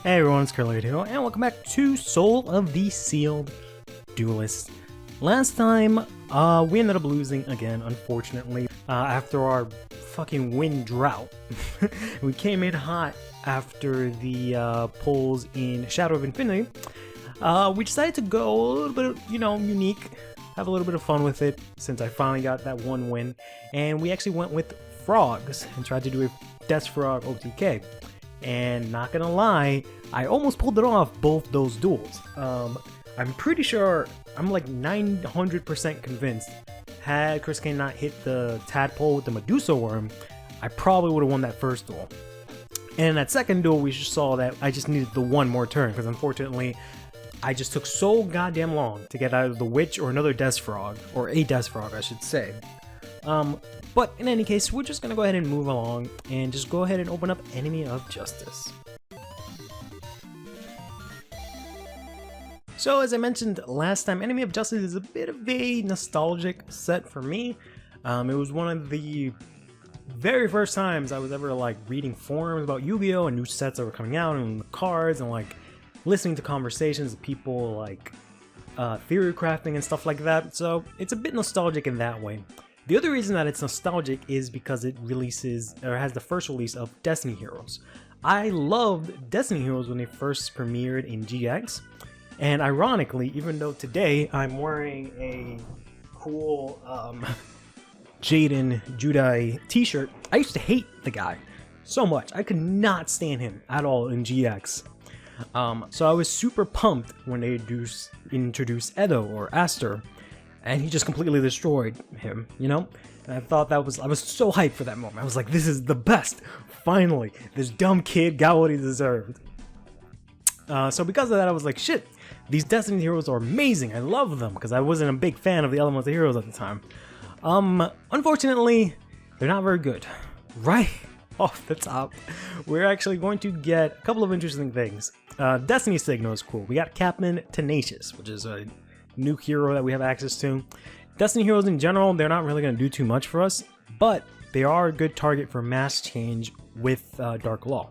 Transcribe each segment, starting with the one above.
Hey everyone, it's CurlyHairedHero, and welcome back to Soul of the Sealed Duelist. Last time, we ended up losing again, unfortunately, after our fucking win drought. We came in hot after the pulls in Shadow of Infinity. We decided to go a little bit, unique, have a little bit of fun with it, since I finally got that one win, and we actually went with frogs and tried to do a Death Frog OTK. And not gonna lie, I almost pulled it off both those duels. I'm pretty sure, I'm like 900% convinced, had ChrisCaine not hit the tadpole with the Medusa worm, I probably would have won that first duel. And in that second duel, we just saw that I just needed the one more turn, because unfortunately, I just took so goddamn long to get either the Witch or another Death Frog, or a Death Frog, I should say. But in any case, we're just gonna go ahead and move along and just go ahead and open up Enemy of Justice. So as I mentioned last time, Enemy of Justice is a bit of a nostalgic set for me. It was one of the very first times I was ever like reading forums about Yu-Gi-Oh! And new sets that were coming out and the cards and like listening to conversations of people like theory crafting and stuff like that. So it's a bit nostalgic in that way. The other reason that it's nostalgic is because it releases, or has the first release of Destiny Heroes. I loved Destiny Heroes when they first premiered in GX, and ironically, even though today I'm wearing a cool Jaden Judai t-shirt, I used to hate the guy so much. I could not stand him at all in GX. So I was super pumped when they introduced Edo or Aster, and he just completely destroyed him, And I thought I was so hyped for that moment. I was like, this is the best! Finally! This dumb kid got what he deserved. So because of that, I was like, shit, these Destiny Heroes are amazing! I love them, because I wasn't a big fan of the Elemental Heroes at the time. Unfortunately, they're not very good. Right off the top, we're actually going to get a couple of interesting things. Destiny Signal is cool. We got Captain Tenacious, which is a new hero that we have access to. Destiny Heroes in general, they're not really going to do too much for us, but they are a good target for mass change with Dark Law.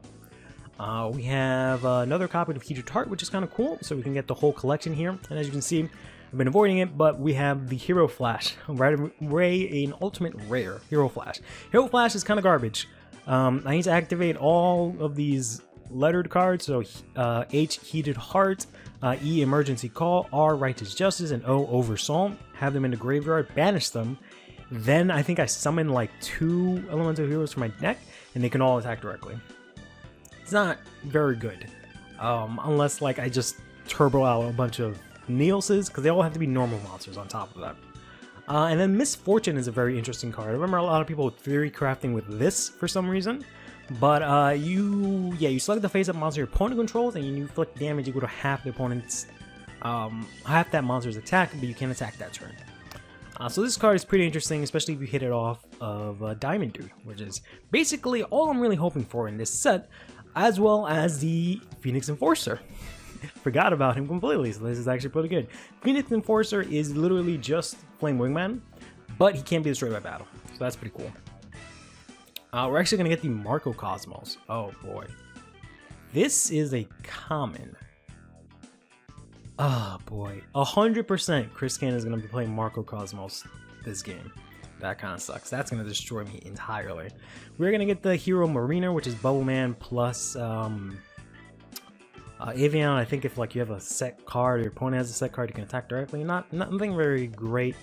We have another copy of Heated Heart, which is kind of cool, so we can get the whole collection here. And as you can see, I've been avoiding it, but we have the Hero Flash, an ultimate rare Hero Flash. Hero Flash is kind of garbage. I need to activate all of these lettered cards, so H, Heated Heart, E, Emergency Call, R, Righteous Justice, and O, Oversoul. Have them in the graveyard, banish them. Then I think I summon like 2 Elemental Heroes from my deck, and they can all attack directly. It's not very good, unless like I just turbo out a bunch of Neilses, because they all have to be normal monsters on top of that. And then Misfortune is a very interesting card. I remember a lot of people theory crafting with this for some reason. But you select the face-up monster your opponent controls, and you inflict damage equal to half the opponent's, half that monster's attack, but you can't attack that turn. So this card is pretty interesting, especially if you hit it off of Diamond Dude, which is basically all I'm really hoping for in this set, as well as the Phoenix Enforcer. Forgot about him completely, so this is actually pretty good. Phoenix Enforcer is literally just Flame Wingman, but he can't be destroyed by battle, so that's pretty cool. We're actually going to get the Marco Cosmos. Oh boy. This is a common. Oh boy. 100% ChrisCaine is going to be playing Marco Cosmos this game. That kind of sucks. That's going to destroy me entirely. We're going to get the Hero Mariner, which is Bubble Man plus Avian. I think if like you have a set card or your opponent has a set card, you can attack directly. Nothing very great.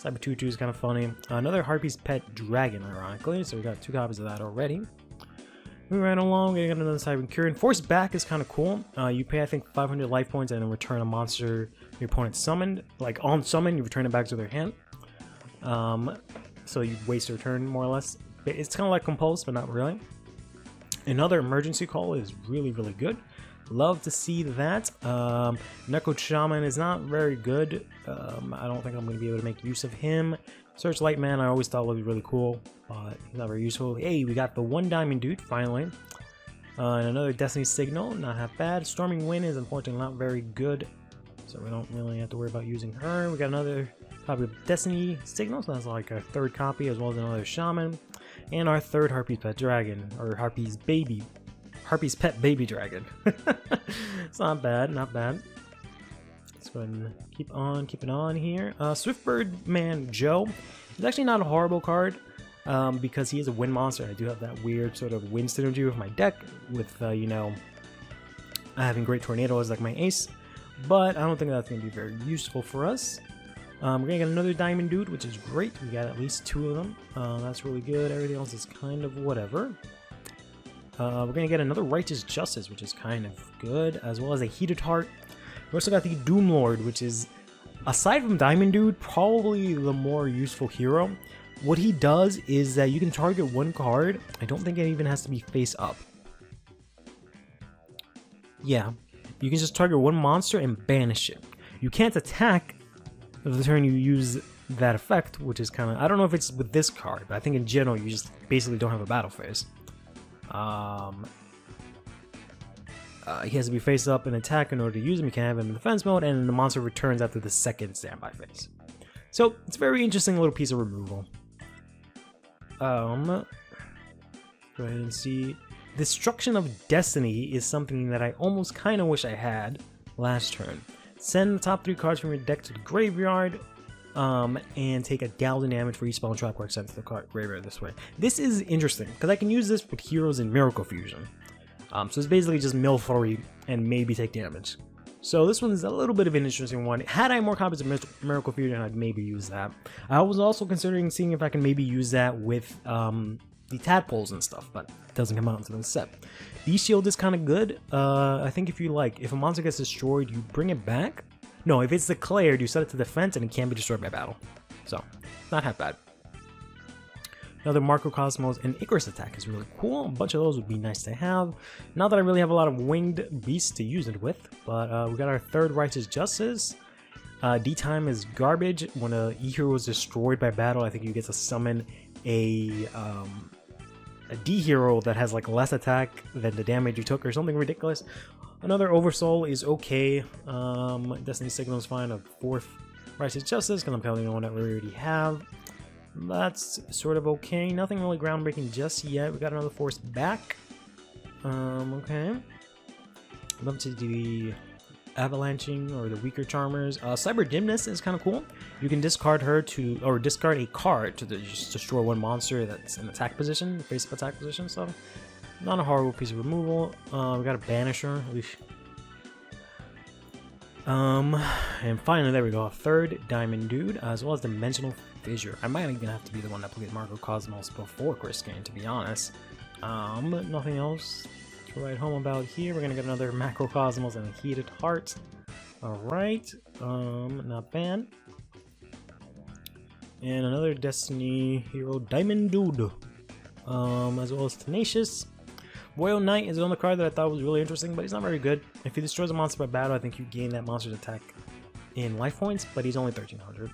Cyber 2/2 is kind of funny. Another Harpy's Pet Dragon, ironically, so we got 2 copies of that already. Moving right along, we got another Cyber Cure. Force Back is kind of cool. You pay, I think, 500 life points and then return a monster your opponent summoned. Like, on summon, you return it back to their hand. So you waste your turn, more or less. It's kind of like Compulse, but not really. Another Emergency Call is really, really good. Love to see that. Neko Shaman is not very good. I don't think I'm going to be able to make use of him. Searchlight Man I always thought would be really cool, but he's not very useful. Hey, we got the 1 Diamond Dude, finally. And another Destiny Signal, not half bad. Storming Wind is unfortunately not very good, so we don't really have to worry about using her. We got another copy of Destiny Signal, so that's like our 3rd copy, as well as another Shaman. And our 3rd Harpy's Pet Dragon, or Harpy's Baby Harpy's pet baby dragon. It's not bad, not bad. Let's go ahead and keep on keeping on here. Swiftbird Man Joe is actually not a horrible card because he is a wind monster. I do have that weird sort of wind synergy with my deck with, you know, having Great Tornado as like my ace. But I don't think that's going to be very useful for us. We're going to get another Diamond Dude, which is great. We got at least 2 of them. That's really good. Everything else is kind of whatever. We're going to get another Righteous Justice, which is kind of good, as well as a Heated Heart. We also got the Doom Lord, which is, aside from Diamond Dude, probably the more useful hero. What he does is that you can target one card. I don't think it even has to be face up. Yeah, you can just target one monster and banish it. You can't attack the turn you use that effect, which is kind of, I don't know if it's with this card, but I think in general you just basically don't have a battle phase. He has to be face up and attack in order to use him. You can have him in defense mode, and the monster returns after the second standby phase. So it's a very interesting little piece of removal. Go ahead and see. Destruction of Destiny is something that I almost kind of wish I had last turn. Send the top 3 cards from your deck to the graveyard, and take a Galden damage for each spell and trap card sent to the graveyard this way. This is interesting, because I can use this with heroes in Miracle Fusion. So it's basically just mill 3 and maybe take damage. So this one is a little bit of an interesting one. Had I more copies of Miracle Fusion, I'd maybe use that. I was also considering seeing if I can maybe use that with the tadpoles and stuff, but it doesn't come out until the set. D-Shield is kind of good. I think if a monster gets destroyed, you bring it back. No, if it's declared, you set it to defense and it can't be destroyed by battle. So, not half bad. Another Macrocosmos and Icarus attack is really cool. A bunch of those would be nice to have. Not that I really have a lot of winged beasts to use it with, but we got our 3rd Righteous Justice. D-Time is garbage. When a E-Hero is destroyed by battle, I think you get to summon a D-Hero that has like less attack than the damage you took or something ridiculous. Another Oversoul is okay. Destiny Signal is fine. A 4th Righteous Justice, because I'm counting on one that we already have. That's sort of okay. Nothing really groundbreaking just yet. We got another Force back. Okay. Love to do the Avalanching or the weaker Charmers. Cyber Gymnast is kind of cool. You can discard her to, or discard a card to just destroy one monster that's in attack position, face-up attack position. So, not a horrible piece of removal. We got a Banisher. And finally, there we go, a 3rd Diamond Dude, as well as Dimensional Fissure. I might even have to be the one that played Macrocosmos before ChrisCaine, to be honest. Nothing else to write home about here. We're gonna get another Macrocosmos and a Heated Heart. Alright, not bad. And another Destiny hero, Diamond Dude, as well as Tenacious. Royal Knight is another card that I thought was really interesting, but he's not very good. If he destroys a monster by battle, I think you gain that monster's attack in life points, but he's only 1300.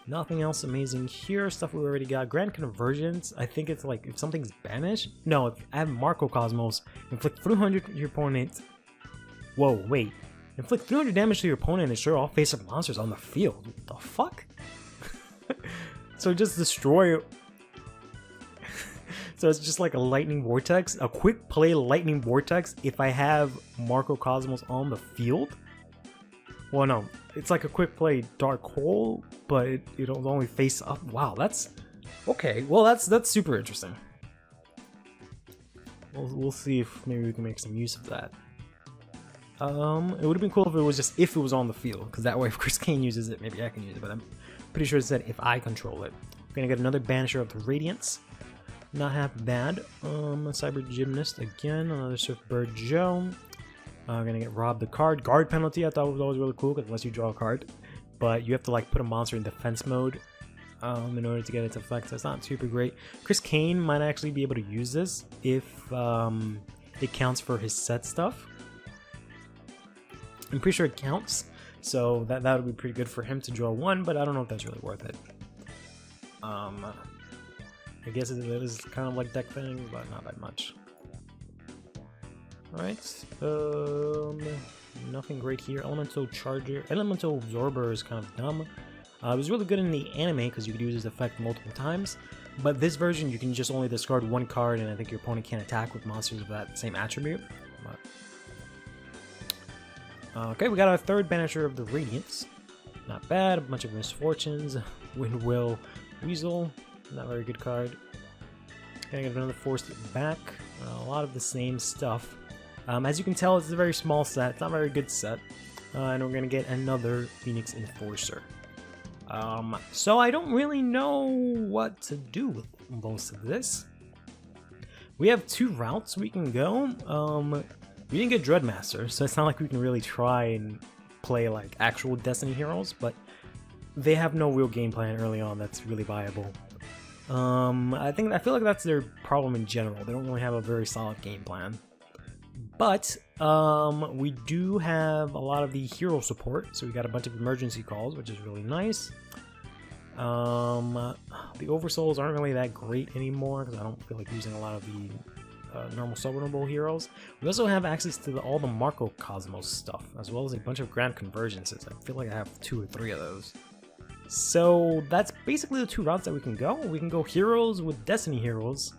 Nothing else amazing here. Stuff we already got. Grand Convergence, I think it's like if something's banished. No, if I have Macrocosmos, inflict 300 to your opponent. Whoa, wait. Inflict 300 damage to your opponent and destroy all face-up monsters on the field. What the fuck? So just destroy. So it's just like a Lightning Vortex, a quick play Lightning Vortex if I have Macrocosmos on the field? Well, no, it's like a quick play Dark Hole, but it'll only face up. Wow, that's... Okay, well that's super interesting. We'll see if maybe we can make some use of that. It would have been cool if it was just if it was on the field, because that way if ChrisCaine uses it, maybe I can use it, but I'm pretty sure it said if I control it. We're gonna get another Banisher of the Radiance. Not half bad. Cyber Gymnast again, another Swiftbird Joe. Gonna get Rob the card. Guard penalty I thought was always really cool, because unless you draw a card. But you have to like put a monster in defense mode in order to get its effect, so it's not super great. ChrisCaine might actually be able to use this if it counts for his set stuff. I'm pretty sure it counts, so that would be pretty good for him to draw 1, but I don't know if that's really worth it. I guess it is kind of like deck thing, but not that much. Alright, nothing great here. Elemental Absorber is kind of dumb. It was really good in the anime because you could use this effect multiple times. But this version, you can just only discard one card, and I think your opponent can't attack with monsters of that same attribute. Okay, we got our third Banisher of the Radiance. Not bad. A bunch of Misfortunes. Windwill Weasel. Not very good card. Gonna get another Forced Back. A lot of the same stuff. As you can tell, it's a very small set. It's not a very good set. And we're gonna get another Phoenix Enforcer. So I don't really know what to do with most of this. We have two routes we can go. We didn't get Dreadmaster, so it's not like we can really try and play like actual Destiny heroes, but they have no real game plan early on that's really viable. I feel like that's their problem in general. They don't really have a very solid game plan. But we do have a lot of the hero support, so we got a bunch of emergency calls, which is really nice. The Oversouls aren't really that great anymore because I don't feel like using a lot of the normal summonable heroes. We also have access to all the Macrocosmos stuff, as well as a bunch of Grand Convergences. I feel like I have 2 or 3 of those. So that's basically the 2 routes that we can go. We can go heroes with Destiny heroes.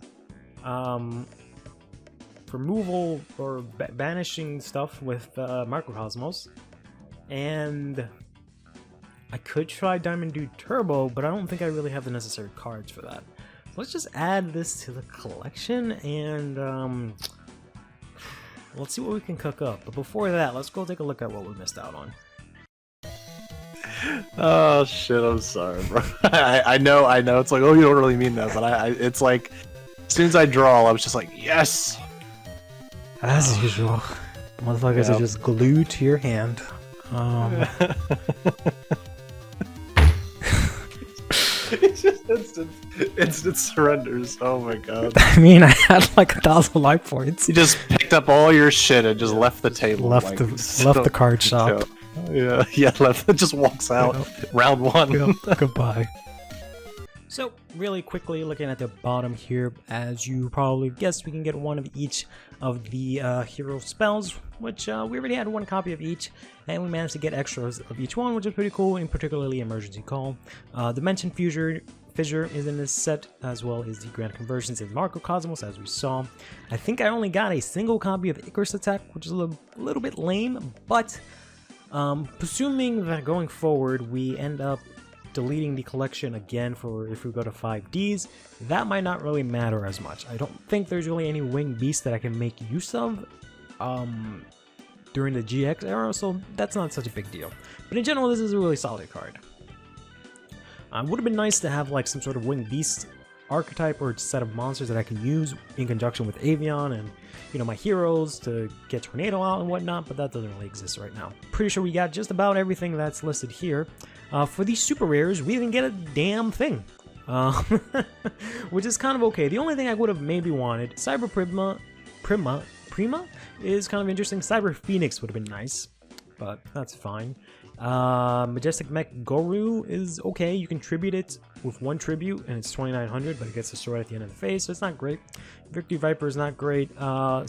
Removal or banishing stuff with Macrocosmos. And I could try Diamond Dude Turbo, but I don't think I really have the necessary cards for that. Let's just add this to the collection and let's see what we can cook up. But before that, let's go take a look at what we missed out on. Oh shit, I'm sorry, bro. I know it's like, oh, you don't really mean that, but it's like, as soon as I draw, I was just like, yes! As usual, motherfuckers are just glued to your hand. It's just instant surrenders. Oh my god. I mean, I had like 1,000 life points. You just picked up all your shit and just left the table. Left the card shop. Yeah, left. It just walks out. Yep. Round 1. Yep. Goodbye. So, really quickly, looking at the bottom here, as you probably guessed, we can get one of each of the hero spells, which we already had 1 copy of each, and we managed to get extras of each one, which is pretty cool, and particularly Emergency Call. Dimension Fissure is in this set, as well as the Grand Conversions and Macrocosmos, as we saw. I think I only got a single copy of Icarus Attack, which is a little bit lame, but presuming that going forward we end up deleting the collection again for if we go to 5Ds, that might not really matter as much. I don't think there's really any winged beasts that I can make use of during the GX era, so that's not such a big deal. But in general, this is a really solid card. Would have been nice to have like some sort of winged beast archetype or set of monsters that I can use in conjunction with Avian and, you know, my heroes to get Tornado out and whatnot, but that doesn't really exist right now. Pretty sure we got just about everything that's listed here. For these super rares, we didn't get a damn thing, which is kind of okay. The only thing I would have maybe wanted, Cyber Prima is kind of interesting. Cyber Phoenix would have been nice, but that's fine. Majestic Mech Goru is okay. You can tribute it with 1 tribute, and it's 2,900, but it gets destroyed at the end of the phase, so it's not great. Victory Viper is not great.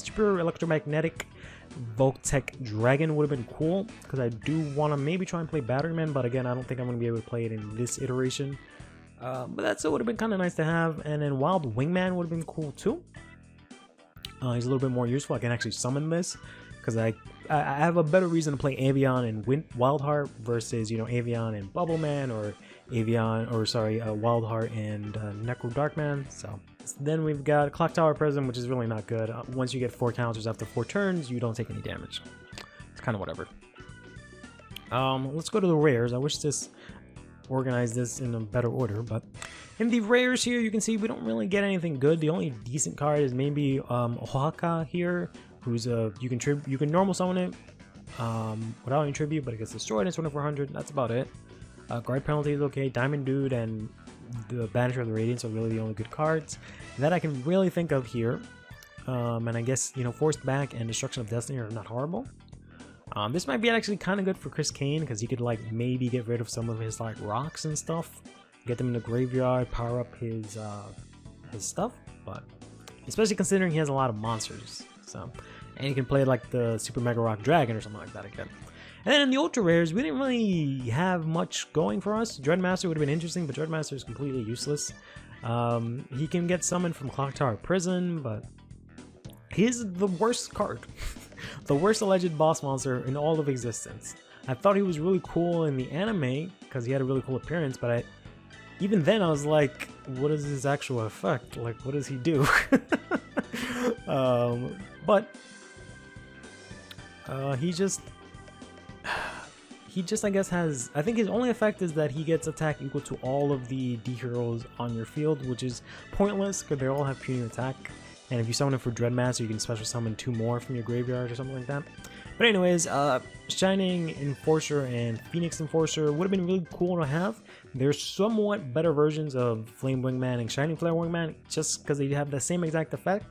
Superior Electromagnetic Voltec Dragon would have been cool, because I do want to maybe try and play Batteryman, but again, I don't think I'm going to be able to play it in this iteration. But that still would have been kind of nice to have. And then Wild Wingman would have been cool too. He's a little bit more useful. I can actually summon this, because I have a better reason to play Avian and Wildheart versus, you know, Avian and Bubbleman, or Wildheart and Necro Darkman. So then we've got Clock Tower Prism, which is really not good. Once you get 4 counters after 4 turns, you don't take any damage. It's kind of whatever. Let's go to the rares. I wish this organized this in a better order, but in the rares here, you can see we don't really get anything good. The only decent card is maybe Oaxaca here, who's you can normal summon it without any tribute, but it gets destroyed in 2400. That's about it. Guard penalty is okay. Diamond Dude and the Banisher of the Radiance are really the only good cards that I can really think of here. And I guess, you know, Forced Back and Destruction of Destiny are not horrible. This might be actually kind of good for ChrisCaine, because he could like maybe get rid of some of his like rocks and stuff, get them in the graveyard, power up his stuff. But especially considering he has a lot of monsters, so, and he can play like the Super Mega Rock Dragon or something like that again. And then in the ultra rares, we didn't really have much going for us. Dreadmaster would have been interesting, but Dreadmaster is completely useless. He can get summoned from Clock Tower Prison, but he's the worst card. The worst alleged boss monster in all of existence. I thought he was really cool in the anime because he had a really cool appearance, but even then I was like, what is his actual effect? Like, what does he do? But he just I guess has, I think his only effect is that he gets attack equal to all of the D heroes on your field, which is pointless because they all have puny attack. And if you summon it for Dreadmaster, you can special summon 2 more from your graveyard or something like that. But anyways, Shining Enforcer and Phoenix Enforcer would have been really cool to have. They're somewhat better versions of Flame Wingman and Shining Flare Wingman, just because they have the same exact effect,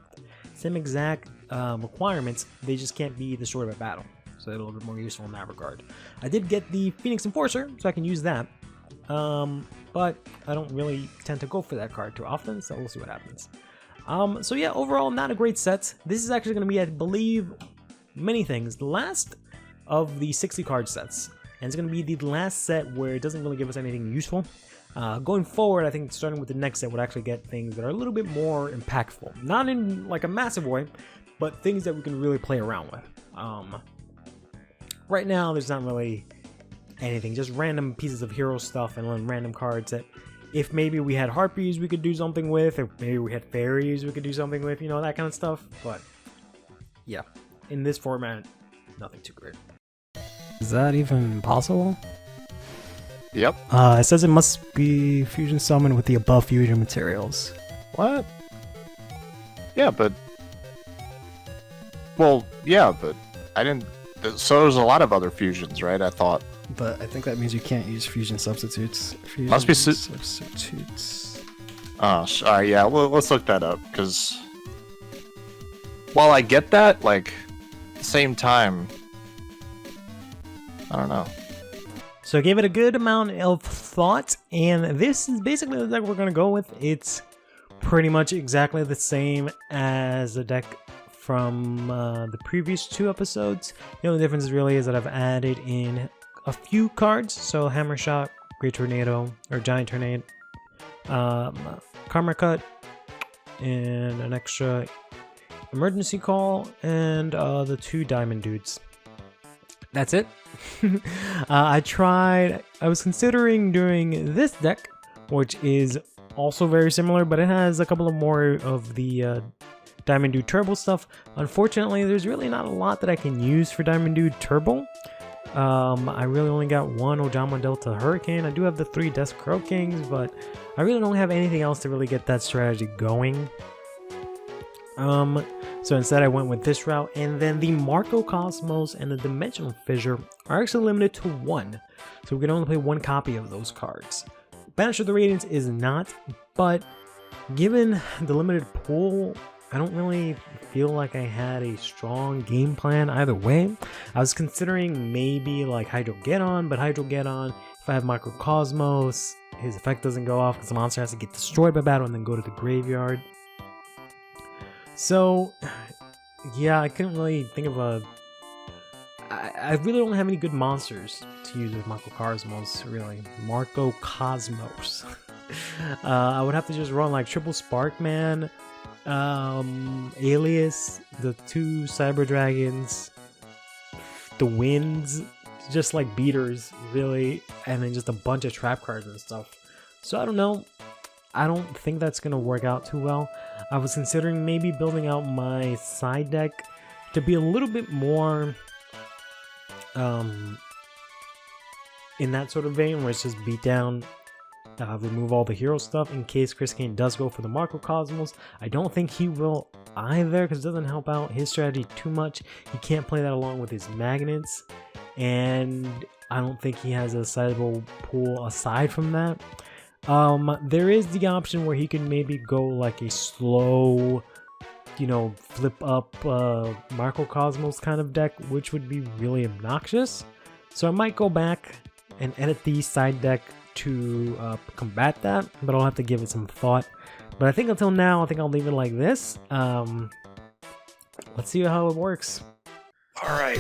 same exact requirements. They just can't be destroyed by battle. So they're a little bit more useful in that regard. I did get the Phoenix Enforcer, so I can use that. But I don't really tend to go for that card too often, so we'll see what happens. So yeah, overall, not a great set. This is actually going to be, I believe, many things, the last of the 60 card sets. And it's going to be the last set where it doesn't really give us anything useful. Going forward, I think starting with the next set would actually get things that are a little bit more impactful. Not in like a massive way, but things that we can really play around with. Right now, there's not really anything, just random pieces of hero stuff and then random cards that if maybe we had harpies we could do something with, or maybe we had fairies we could do something with, you know, that kind of stuff. But yeah, in this format, nothing too great. Is that even possible? Yep. It says it must be fusion summoned with the above fusion materials. What? Yeah, but... Well, yeah, but I didn't... So there's a lot of other fusions, right? I thought. But I think that means you can't use fusion substitutes. Fusion Must be substitutes. Oh, alright, yeah, well, let's look that up, because... While I get that, like, at the same time... I don't know. So I gave it a good amount of thought, and this is basically the deck we're going to go with. It's pretty much exactly the same as the deck from the previous 2 episodes. The only difference really is that I've added in a few cards. So Hammer Shot, Great Tornado, or Giant Tornado, Karma Cut, and an extra Emergency Call, and the 2 Diamond Dudes. That's it. I was considering doing this deck, which is also very similar, but it has a couple of more of the Diamond Dude Turbo stuff. Unfortunately, there's really not a lot that I can use for Diamond Dude Turbo. I really only got 1 Ojama Delta Hurricane. I do have the 3 Death Crow Kings, but I really don't have anything else to really get that strategy going. So instead I went with this route, and then the Marco Cosmos and the Dimensional Fissure are actually limited to 1. So we can only play 1 copy of those cards. Banisher of the Radiance is not, but given the limited pool, I don't really feel like I had a strong game plan either way. I was considering maybe like Hydro Geddon, but Hydro Geddon, if I have Microcosmos, his effect doesn't go off because the monster has to get destroyed by battle and then go to the graveyard. So, yeah, I couldn't really think of a... I really don't have any good monsters to use with Marco Cosmos, really. Marco Cosmos. I would have to just run like Triple Sparkman, Alias, the 2 Cyber Dragons, the Winds, just like beaters, really, and then just a bunch of trap cards and stuff. So I don't know. I don't think that's going to work out too well. I was considering maybe building out my side deck to be a little bit more in that sort of vein, where it's just beat down, remove all the hero stuff in case ChrisCaine does go for the Marco Cosmos. I don't think he will either because it doesn't help out his strategy too much. He can't play that along with his magnets, and I don't think he has a sizable pool aside from that. There is the option where he can maybe go like a slow, you know, flip up Marco Cosmos kind of deck, which would be really obnoxious. So I might go back and edit the side deck to combat that, but I'll have to give it some thought. But I think until now, I think I'll leave it like this. Let's see how it works. All right.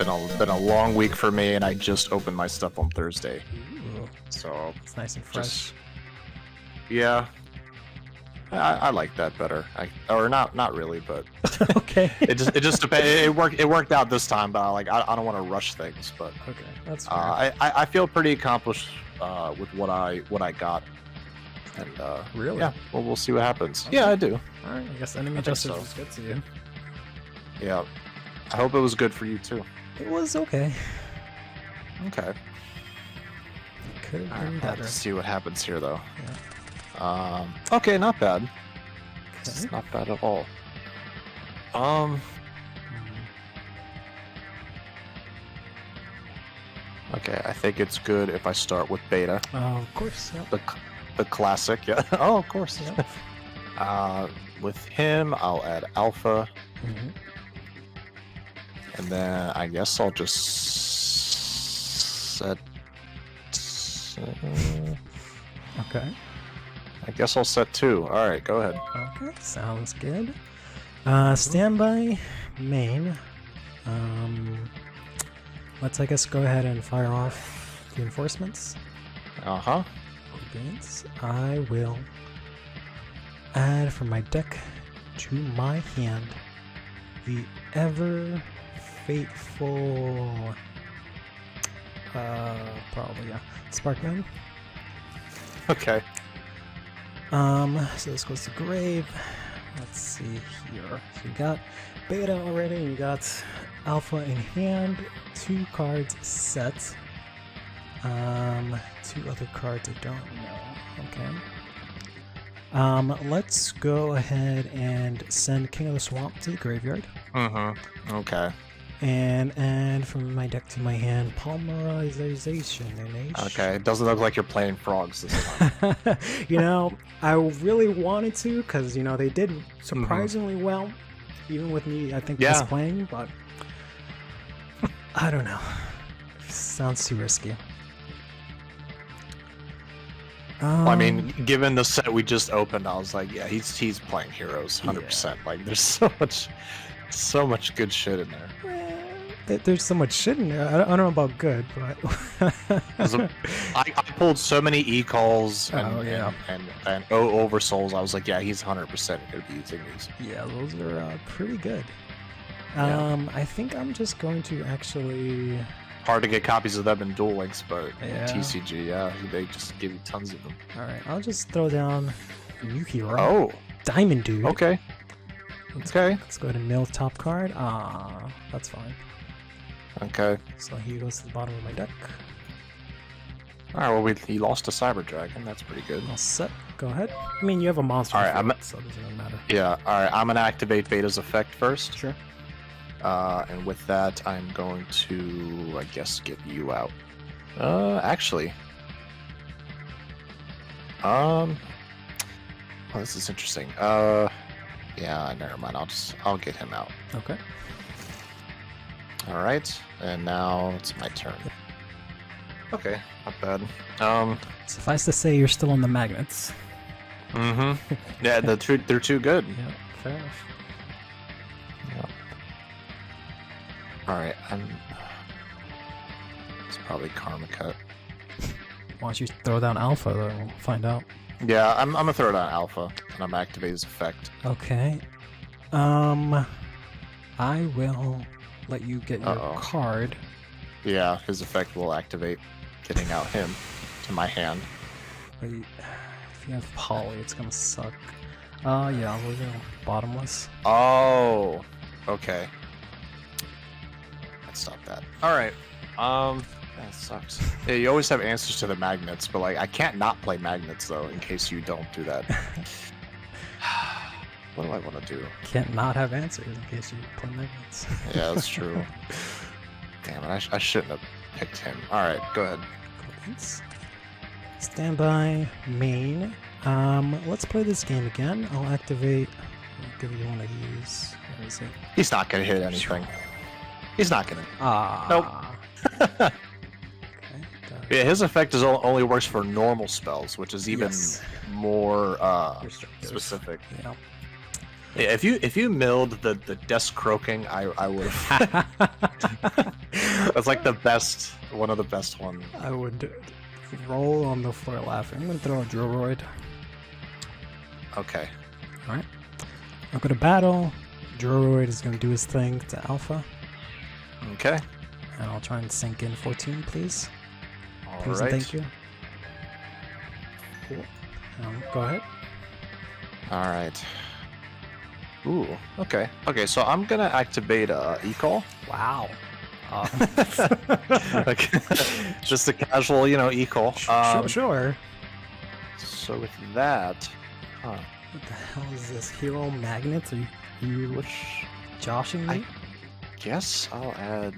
It's been a long week for me, and I just opened my stuff on Thursday. So It's nice and fresh. just yeah, I like that better. Or not really, but Okay. it just depends. It worked out this time, but I don't want to rush things. But Okay, that's fair. I feel pretty accomplished with what I got. And Really? yeah, well, we'll see what happens. Okay. Yeah, I do. All right, I guess enemy think justice so. was good to you. Yeah, I hope it was good for you too. It was okay. Okay. Could have All been right, better. let's see what happens here though. Okay, not bad. It's Okay. not bad at all. Okay, I think it's good if I start with beta, Of course. Yep. the classic. Yeah. Oh, of course. Yep. With him, I'll add alpha, Mhm. and then I guess I'll just set. Okay. I guess I'll set 2. All right, go ahead. Okay. Sounds good. Standby main. Let's I guess go ahead and fire off the enforcements. Uh-huh. Beans. I will add from my deck to my hand the ever faithful probably yeah Sparkman. Okay. So this goes to grave. Let's see here. So you got beta already, and you got alpha in hand, 2 cards set. 2 other cards I don't know. Okay. Let's go ahead and send King of the Swamp to the graveyard. Mm-hmm. Okay. And add from my deck to my hand Polymerization. Okay. It doesn't look like you're playing frogs this time. You know, I really wanted to because, you know, they did surprisingly well, even with me, I think, Yeah. playing, but I don't know. Sounds too risky. Well, I mean, given the set we just opened, I was like, yeah, he's playing heroes, 100%. Like, there's so much good shit in there. There's so much shit in there. I don't know about good, but I pulled so many e-calls and, Oh, yeah. and oversouls. I was like, yeah, he's 100% going to be using these. yeah, those are pretty good. Yeah. I think I'm just going to actually. Hard to get copies of them in Duel Links, but Yeah. TCG, yeah, they just give you tons of them. All right, I'll just throw down a new hero. Oh, Diamond Dude. okay. Let's Okay. go ahead and mill top card. That's fine. Okay. So he goes to the bottom of my deck. All right, well, he lost to Cyber Dragon. That's pretty good. All set. Go ahead. I mean, you have a monster. All right, field, so it doesn't really matter. Yeah, all right, I'm going to activate Beta's effect first. Sure. And with that, I'm going to, I guess, get you out. Actually. Oh, this is interesting. Yeah, never mind. I'll get him out. Okay. All right, and now it's my turn. Okay, not bad. Suffice to say, you're still on the magnets. Mm-hmm. Yeah, they're too good. Yeah, fair enough. Yeah. All right, it's probably Karma Cut. Why don't you throw down Alpha, though? We'll find out. Yeah, I'm gonna throw down Alpha, and I'm activate his effect. Okay. I will let you get your Uh-oh. card. Yeah, his effect will activate, getting out him to my hand. Wait, if you have Poly, it's gonna suck. Yeah, we'll go bottomless. Oh, okay. Let's stop that. All right. That sucks. Yeah, you always have answers to the magnets, but like I can't not play magnets though. In case you don't do that. What do I want to do? Can't not have answers in case you play magnets. Yeah, that's true. Damn it! I shouldn't have picked him. All right, go ahead. Coins. Standby main. Let's play this game again. I'll activate. I'll give you one of these. Where is it? He's not gonna hit anything. He's not gonna. Nope. Okay. Yeah, his effect is only works for normal spells, which is even Yes. more Restrictive. specific. Yeah. Yeah, if you milled the desk croaking, I would have. That's like the best, one of the best ones. I would roll on the floor laughing. I'm gonna throw a Droid. Okay. Alright. I'll go to battle. Droid is gonna do his thing to Alpha. Okay. And I'll try and sink in 14, please. Please Alright. and thank you. Cool. Go ahead. Alright. Ooh, okay. Okay, so I'm gonna activate e-call. Wow. Like, just a casual, e-call. Sure. So with that, What the hell is this? Hero magnets? Are you which joshing me? guess I'll add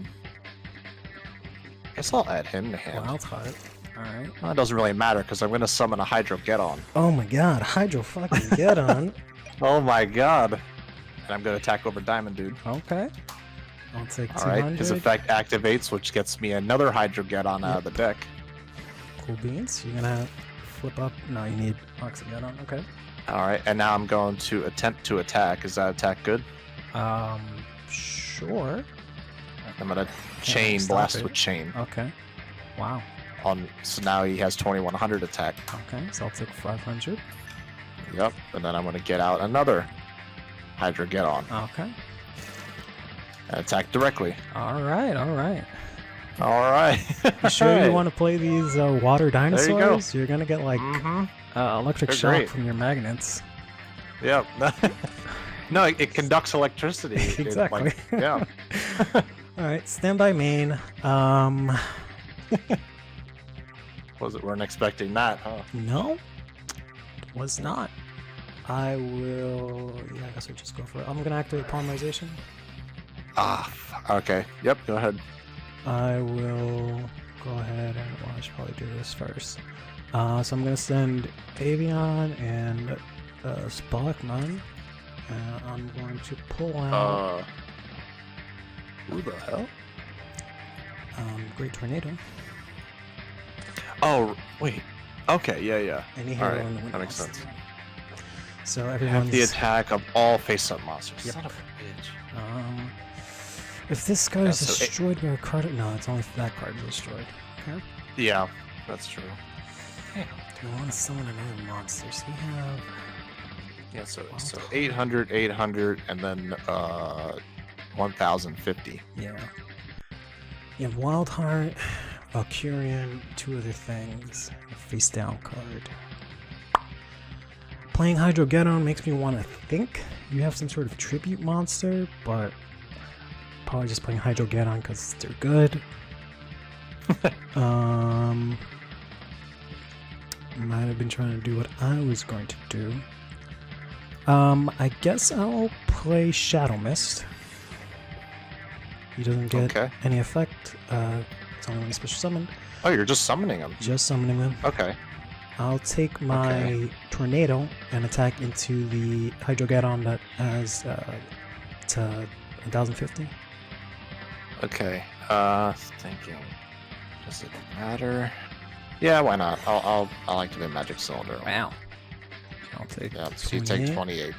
him to hand. Wild heart. Alright. Well, it doesn't really matter because I'm gonna summon a Hydro Get-On. Oh my god, Hydro fucking get on. Oh my god. And I'm gonna attack over Diamond Dude. Okay. I'll take 200. Alright, his effect activates, which gets me another Hydro Get-On out of the deck. Cool beans. You're gonna flip up. No, you need Oxygeddon. Okay. Alright, and now I'm going to attempt to attack. Is that attack good? Sure. I'm gonna chain stop blast it. with chain. Okay. Wow. So now he has 2100 attack. Okay, so I'll take 500. Yep, and then I'm gonna get out another Hydra Get-On Okay. and attack directly. Alright. Alright. You sure you want to play these water dinosaurs? go. You're gonna get like electric They're shock great. from your magnets. Yep. No, it conducts electricity. Exactly. Yeah. Alright, stand by main. Weren't expecting that, huh? No, was not. I will. Yeah, I guess we'll just go for it. I'm gonna activate polymerization. Okay. Yep, go ahead. I will go ahead and I should probably do this first. So I'm gonna send Avion and Sparkman. I'm going to pull out Who the hell? Great Tornado. Oh, wait. Okay, yeah. Any hero Alright, in the wind that makes monster. sense. So Have everyone's the attack of all face-up monsters. Yep. Son of a bitch. If this card is Yeah, so destroyed by a card, no, it's only if that card is destroyed. Okay. Yeah, that's true. Do we want to summon another monster? So we have. Yeah, so 800, 800, and then 1050. Yeah. You have Wild Heart, Valkyrian, two other things, a face down card. Playing Hydro Geddon makes me want to think you have some sort of tribute monster, but probably just playing Hydro Geddon because they're good. Might have been trying to do what I was going to do. I guess I'll play Shadow Mist. He doesn't get any effect. It's only when he's special summoned. Oh, you're just summoning him. Just summoning them. Okay. I'll take my Tornado and attack into the Hydro Geddon that has to 1050. Okay. Thinking. Does it matter? Yeah, why not? I'll activate Magic Cylinder. Wow. I'll take. Yeah, so you take 28.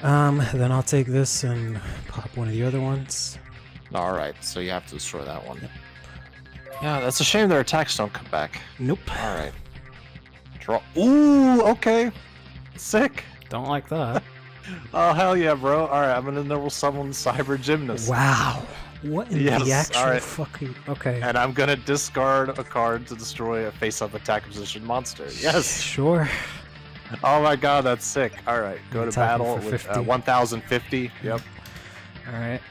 Then I'll take this and pop one of the other ones. All right, so you have to destroy that one. Yep. Yeah, that's a shame their attacks don't come back. Nope. All right. Draw. Ooh, okay. Sick. Don't like that. Oh hell yeah, bro! All right, I'm gonna double summon Cyber Gymnast. Wow. What in Yes, the actual alright. fucking... Okay. And I'm gonna discard a card to destroy a face-up attack position monster. Yes. Sure. Oh my god, that's sick. All right, go to Attacking battle for with 50. 1050. Yep. Alright.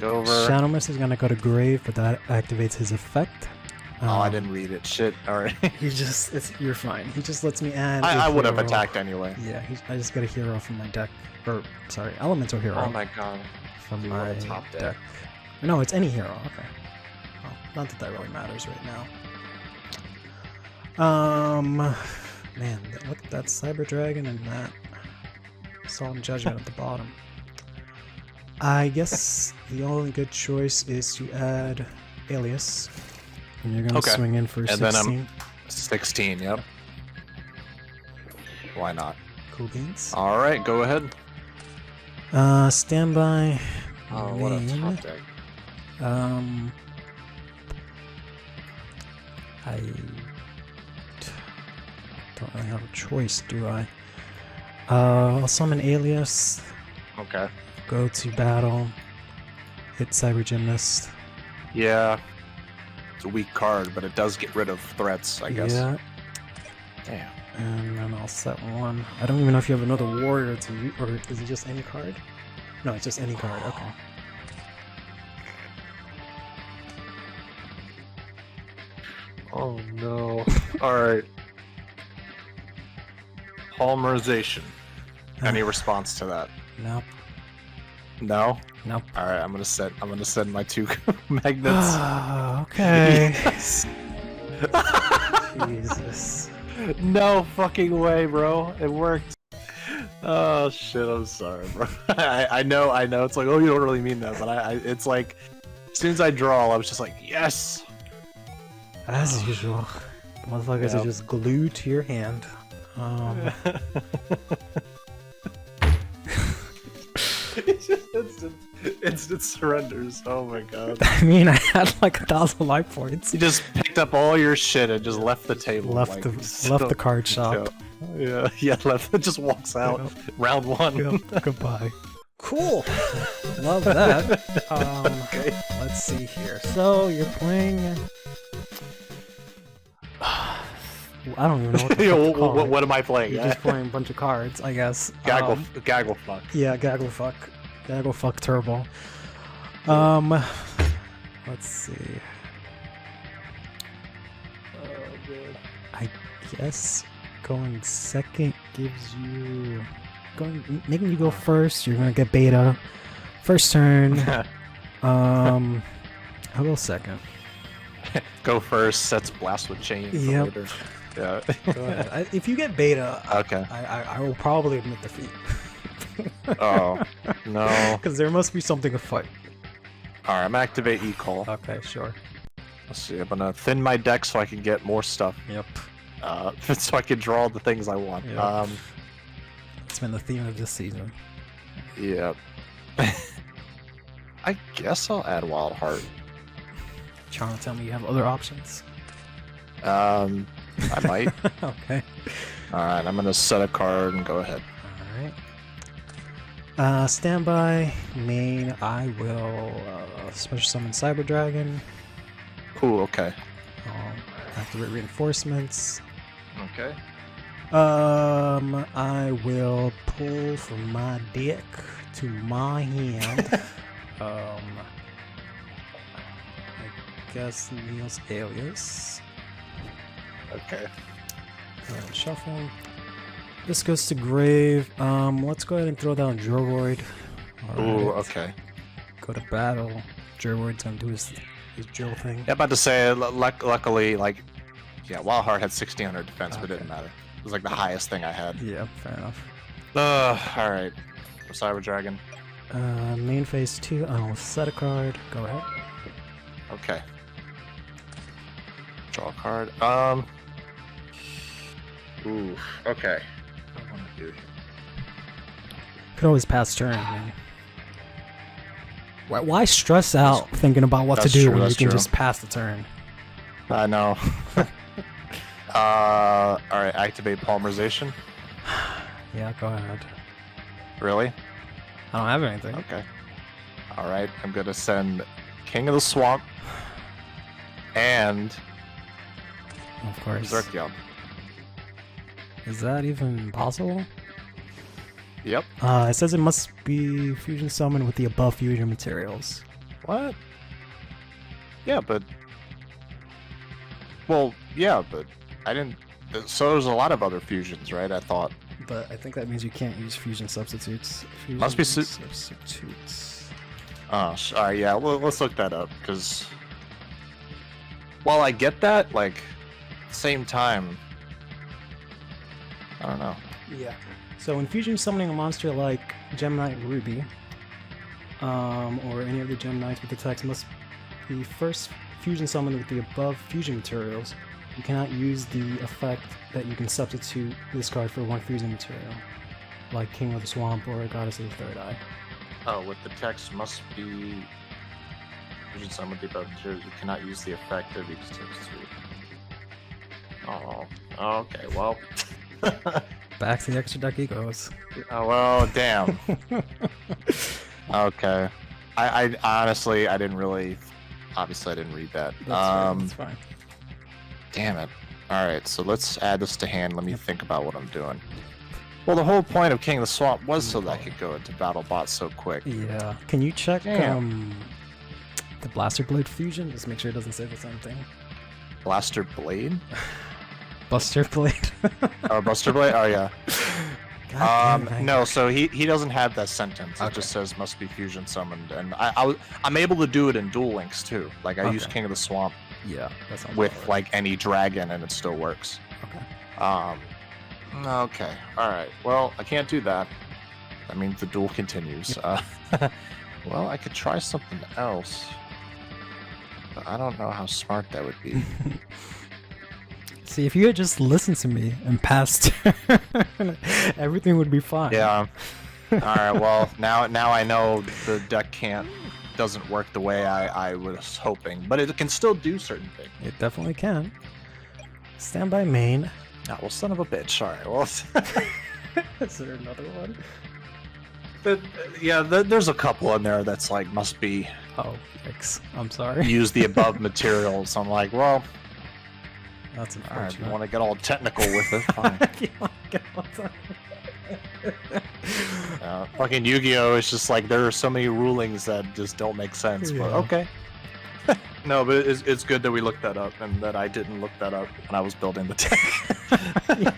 over. Shadow Mist is gonna go to grave, but that activates his effect. Oh, I didn't read it. Shit. All right. He just... You're fine. He just lets me add I a would have hero. attacked anyway. Yeah, I just got a hero from my deck. Or, sorry, elemental hero. Oh my god. From You my want a top deck. No, it's any hero. Okay. Well, not that really matters right now. Man, look at that Cyber Dragon and that Solemn Judgment at the bottom. I guess the only good choice is to add Alias. And you're gonna swing in for 16. And then I'm 16. Yep. Why not? Cool beans. All right, go ahead. Standby. Oh, what a main. top deck. really have a choice, do I? I'll summon Alias, Okay. go to battle, hit Cyber Gymnast. Yeah. It's a weak card, but it does get rid of threats, I guess. Yeah, Damn. and then I'll set one. I don't even know if you have another warrior to use, or is it just any card? No, it's just any card, okay. Oh no. Alright. Polymerization. Any response to that? Nope. No? Nope. Alright, I'm gonna send my 2 magnets. Okay. Jesus. No fucking way, bro. It worked. Oh shit, I'm sorry, bro. I know it's like, oh, you don't really mean that, but it's like, as soon as I draw, I was just like, yes! As usual. Motherfuckers are just glued to your hand. It's just instant surrenders. Oh my god. I mean, I had like 1,000 life points. You just picked up all your shit and just left the table. Left the card shop. Yeah, left. It just walks out. Yep. Round 1. Yep. Goodbye. Cool. Love that. Okay. Let's see here. So you're playing. I don't even know what to call it. What am I playing? You're just playing a bunch of cards, I guess. Gaggle fuck. Yeah, Gaggle fuck Turbo. Let's see. I guess going second gives you making you go first. You're gonna get beta. First turn. I'll go second. Go first. Sets blast with chain. Yep. Later. Yeah. Go ahead. If you get beta, Okay. I will probably admit defeat. Oh no. Because there must be something to fight. Alright, I'm gonna activate E-Call. Okay, sure. Let's see, I'm gonna thin my deck so I can get more stuff. Yep. So I can draw the things I want. Yep. It's been the theme of this season. Yeah. I guess I'll add Wild Heart. Trying to tell me you have other options? I might. Okay. Alright, I'm gonna set a card and go ahead. Alright. Standby. Main, I will special summon Cyber Dragon. Ooh, okay. Activate reinforcements. Okay. I will pull from my deck to my hand. I guess Neil's Alias. Okay. Go ahead and shuffle. This goes to grave. Let's go ahead and throw down Droid. Ooh, okay. Go to battle. Droid's gonna do his Joe thing. Yeah, about to say, luckily, like, yeah, Wild Heart had 1600 defense, but it didn't matter. It was like the highest thing I had. Yeah, fair enough. Alright. Cyber Dragon. Main phase 2, I'll set a card. Go ahead. Okay. Draw a card. Ooh, okay. What do I want to do here? Could always pass turn, man. Why stress out thinking about what to do when you can just pass the turn? I know. Alright, activate polymerization. Yeah, go ahead. Really? I don't have anything. Okay. Alright, I'm gonna send King of the Swamp and Of course. Berserk. Is that even possible? Yep. It says it must be fusion summoned with the above fusion materials. What? Yeah, but... Well, yeah, but I didn't... So there's a lot of other fusions, right? I thought. But I think that means you can't use fusion substitutes. Fusion Must be substitutes. Oh, alright, yeah, well, let's look that up, because... While I get that, like, same time... I don't know. Yeah. So when fusion summoning a monster like Gemini Ruby, or any of the Geminis with the text must be first fusion summoned with the above fusion materials, you cannot use the effect that you can substitute this card for one fusion material, like King of the Swamp or Goddess of the Third Eye. Oh, with the text must be fusion summoned with the above materials. You cannot use the effect of each text. Oh, okay, well... Back to the extra deck he goes. Oh, well, damn. Okay. I honestly, I didn't really... Obviously, I didn't read that. That's fine. Damn it. Alright, so let's add this to hand. Let me think about what I'm doing. Well, the whole point of King of the Swamp was so that I could go into Battle Bot so quick. Yeah. Can you check Damn. the Blaster Blade fusion? Just make sure it doesn't say the same thing. Blaster Blade? Buster Blade. Oh, Buster Blade? Oh, yeah. God damn, No, so he doesn't have that sentence. It Okay. just says must be fusion summoned, and I'm able to do it in Duel Links too. Like I use Okay. King of the Swamp Yeah, that sounds with about right. like any dragon, and it still works. Okay. Okay, all right. Well, I can't do that. That means the duel continues. Well, I could try something else, but I don't know how smart that would be. See, if you had just listened to me and passed, everything would be fine. Yeah. All right. Well, now I know the deck doesn't work the way I was hoping, but it can still do certain things. It definitely can. Stand by main. Oh, well, son of a bitch. All right. Well, Is there another one? there's a couple in there that's like must be Oh, yikes. I'm sorry. use the above materials. I'm like, well, That's all right. If you unfortunate. want to get all technical with it, fine. Fucking Yu-Gi-Oh! Is just like there are so many rulings that just don't make sense. But Yeah. okay. No, but it's good that we looked that up and that I didn't look that up when I was building the deck.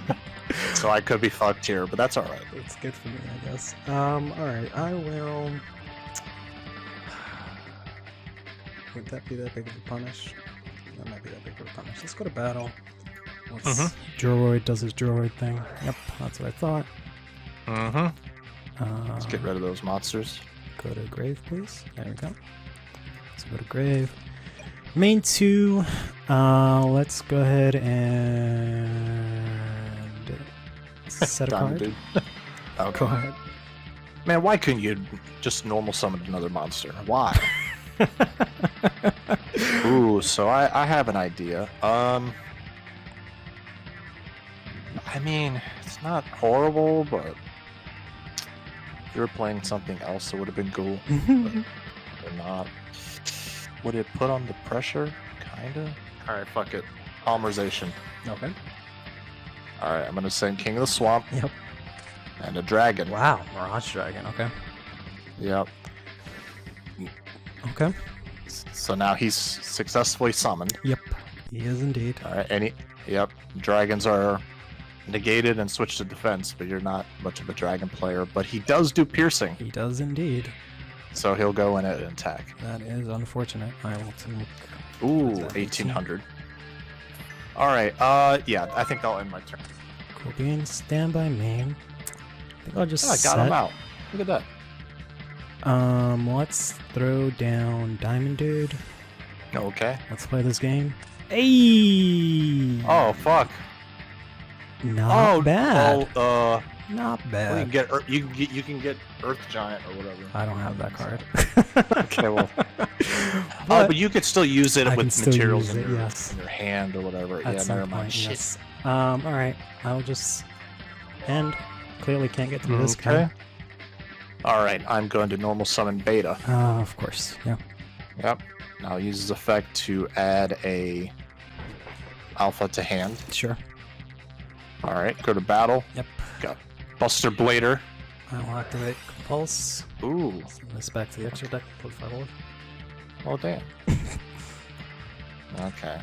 So I could be fucked here, but that's all right. It's good for me, I guess. Alright, I will... Would that be that big of a punish? That might be that big of a punish. Let's go to battle. Let's... Droid does his droid thing. Yep, that's what I thought. Let's get rid of those monsters. Go to grave, please. There we go. Let's go to grave. Main 2. Let's go ahead and set a Done, card. dude. Go Okay. ahead. Man, why couldn't you just normal summon another monster? Why? Ooh, so I have an idea. I mean, it's not horrible, but if you were playing something else, it would have been cool. Or not. Would it put on the pressure? Kinda. Alright, fuck it. Polymerization. Okay. Alright, I'm gonna send King of the Swamp Yep. and a dragon. Wow, Mirage Dragon. Okay. Yep. Okay. So now he's successfully summoned. Yep. He is indeed. Alright, yep. Dragons are negated and switch to defense, but you're not much of a dragon player. But he does do piercing, He does indeed. so he'll go in and attack. That is unfortunate. I will take. Ooh, Is that 1800. Alright, yeah, I think I'll end my turn. Cool beans. Standby main. I think I'll just Oh, I got him out. Look at that. Let's throw down Diamond Dude. Okay. Let's play this game. Hey! Oh, fuck. Not bad. Well, Not well, bad. you can get Earth Giant or whatever. I don't have that card. Okay, well. But you could still use it I can with still materials use in it, your, yes. in your hand or whatever. At Yeah, some never mind. point, Shit. yes. Alright. I'll just end. Clearly can't get through this Okay. guy. Alright, I'm going to normal summon Beta. Of course. Yeah. Yep. Now I'll use his effect to add a alpha to hand. Sure. Alright, go to battle. Yep. Got Buster Blader. I will activate Compulse. Ooh. Send this back to the extra deck. Put 5 over. Oh, damn. Okay.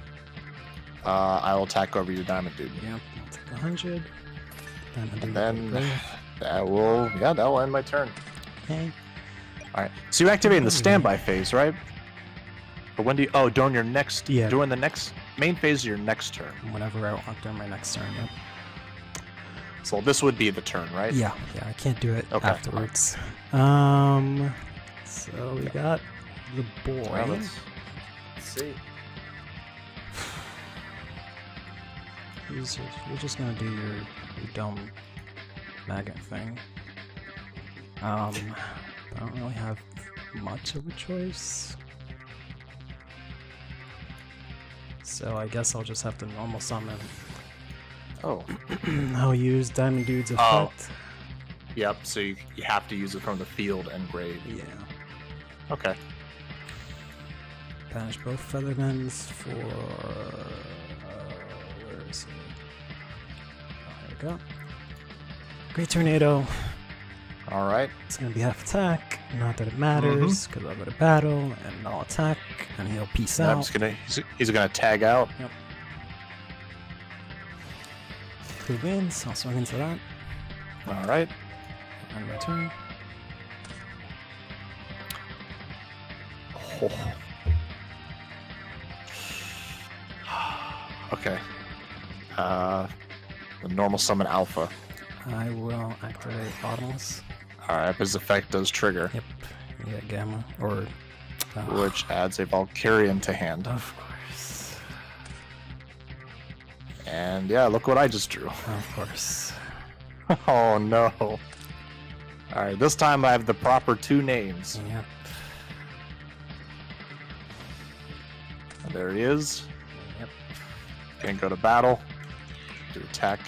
I will attack over your Diamond Dude. Yep. I'll take 100. Diamond Dude And then will go. that will end my turn. Okay. Alright. So you activate in the standby phase, right? But when do you during your next Yeah. during the next main phase of your next turn. Whenever I want during my next turn. Yep. So this would be the turn, right? Yeah. I can't do it Okay. afterwards. So we got the boy. Well, let's see. You're just gonna do your dumb magnet thing. I don't really have much of a choice. So I guess I'll just have to normal summon Oh. I'll use Diamond Dude's Oh. effect. Yep. So you have to use it from the field and grade. Yeah. Okay. Banish both Feathermans for. Where is he? Oh, there we go. Great Tornado. All right. It's gonna be half attack. Not that it matters, because I'll go to battle and I'll attack, and he'll peace I'm out. just gonna. He's gonna tag out. Yep. Who wins? I'll swing into that. All right. End my turn. Oh. Okay. The normal summon alpha. I will activate Bottomless. Alright, his effect does trigger, Yep. You get Gamma. Or. which adds a Valkyrian to hand. Of course. And yeah, look what I just drew. Of course. Oh no. Alright, this time I have the proper 2 names. Yep. And there he is. Yep. Can go to battle. Do attack.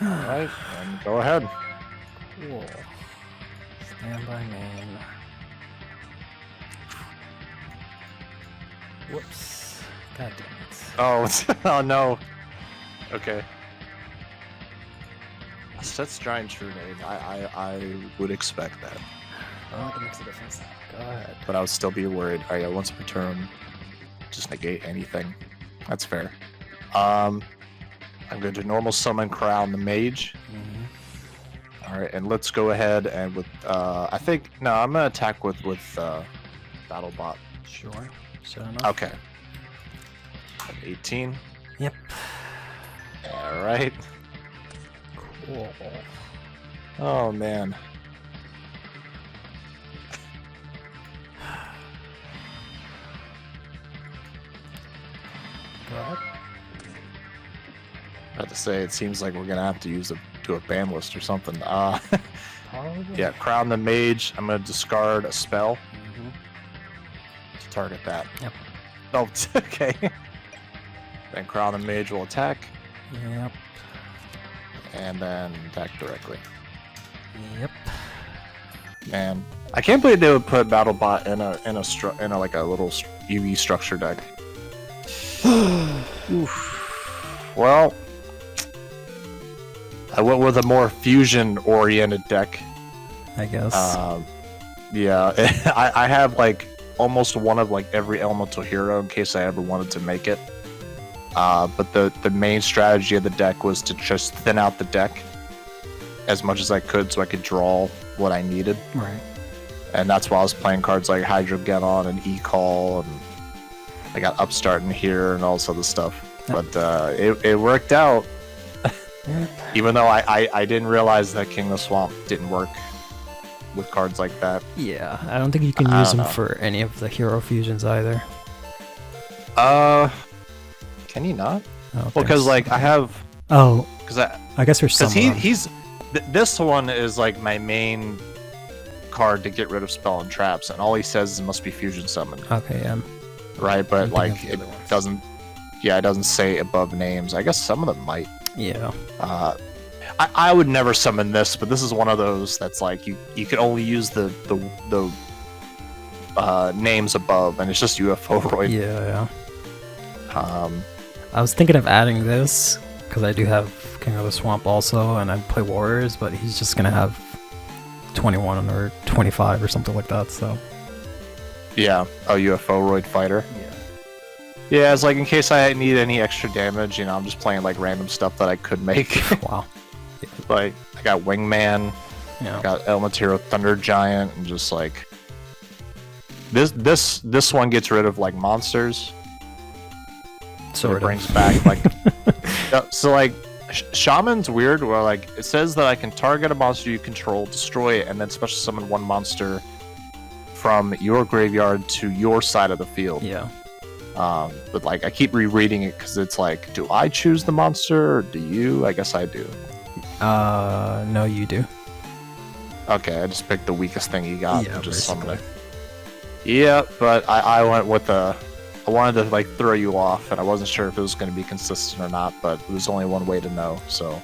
Alright, and go ahead. Cool. Stand by name. Whoops. God damn it. Oh, oh no. Okay. That's giant true name. I would expect that. I don't think it makes a difference. Go ahead. But I would still be worried. Alright, yeah, once per turn, just negate anything. That's fair. I'm going to normal summon Crown the Mage. Alright, and let's go ahead and with I think no, I'm gonna attack with BattleBot. Sure. Sure enough. Okay. 18. Yep. Alright. Cool. Oh man. Go ahead. I have to say, it seems like we're gonna have to do a ban list or something. Probably. Yeah, Crown the Mage. I'm gonna discard a spell to target that. Yep. Oh, okay. Then Crown the Mage will attack, Yep. and then attack directly. Yep. Man, I can't believe they would put BattleBot in a like a little UV structure deck. Oof. Well, I went with a more fusion-oriented deck. I guess. Yeah, I have like almost one of like every elemental hero in case I ever wanted to make it. But the main strategy of the deck was to just thin out the deck as much as I could so I could draw what I needed. Right. And that's why I was playing cards like Hydrogenon and E-Call, and I got Upstart in here and all this other stuff. Yep. But it worked out. Yep. Even though I didn't realize that King of the Swamp didn't work with cards like that. Yeah, I don't think you can I use don't them know. for any of the hero fusions either. Can he not? I don't Well, think because so. like I have, Oh, because I guess there's some. he's this one is like my main card to get rid of spell and traps, and all he says is it must be fusion summoned, Okay, yeah. right? But I'm like thinking it of the other ones. doesn't. Yeah, it doesn't say above names. I guess some of them might. Yeah. I would never summon this, but this is one of those that's like you can only use the names above, and it's just UFO Roy. Yeah, yeah. Um, I was thinking of adding this because I do have King of the Swamp also, and I play Warriors, but he's just gonna have 21 or 25 or something like that. So. yeah, a UFO Roid fighter. Yeah. Yeah, it's like in case I need any extra damage, I'm just playing like random stuff that I could make. Wow. Like I got Wingman, Yeah. I got Elemental Hero Thunder Giant, and just like this one gets rid of like monsters. So Sort it of. brings back like so like Shaman's weird where like it says that I can target a monster you control, destroy it, and then special summon one monster from your graveyard to your side of the field. Yeah. But like I keep rereading it because it's like, do I choose the monster or do you? I guess I do. No, you do. Okay, I just picked the weakest thing you got Yeah, and just summon it. basically. Yeah, but I went with I wanted to like throw you off, and I wasn't sure if it was going to be consistent or not, but there's only one way to know. So,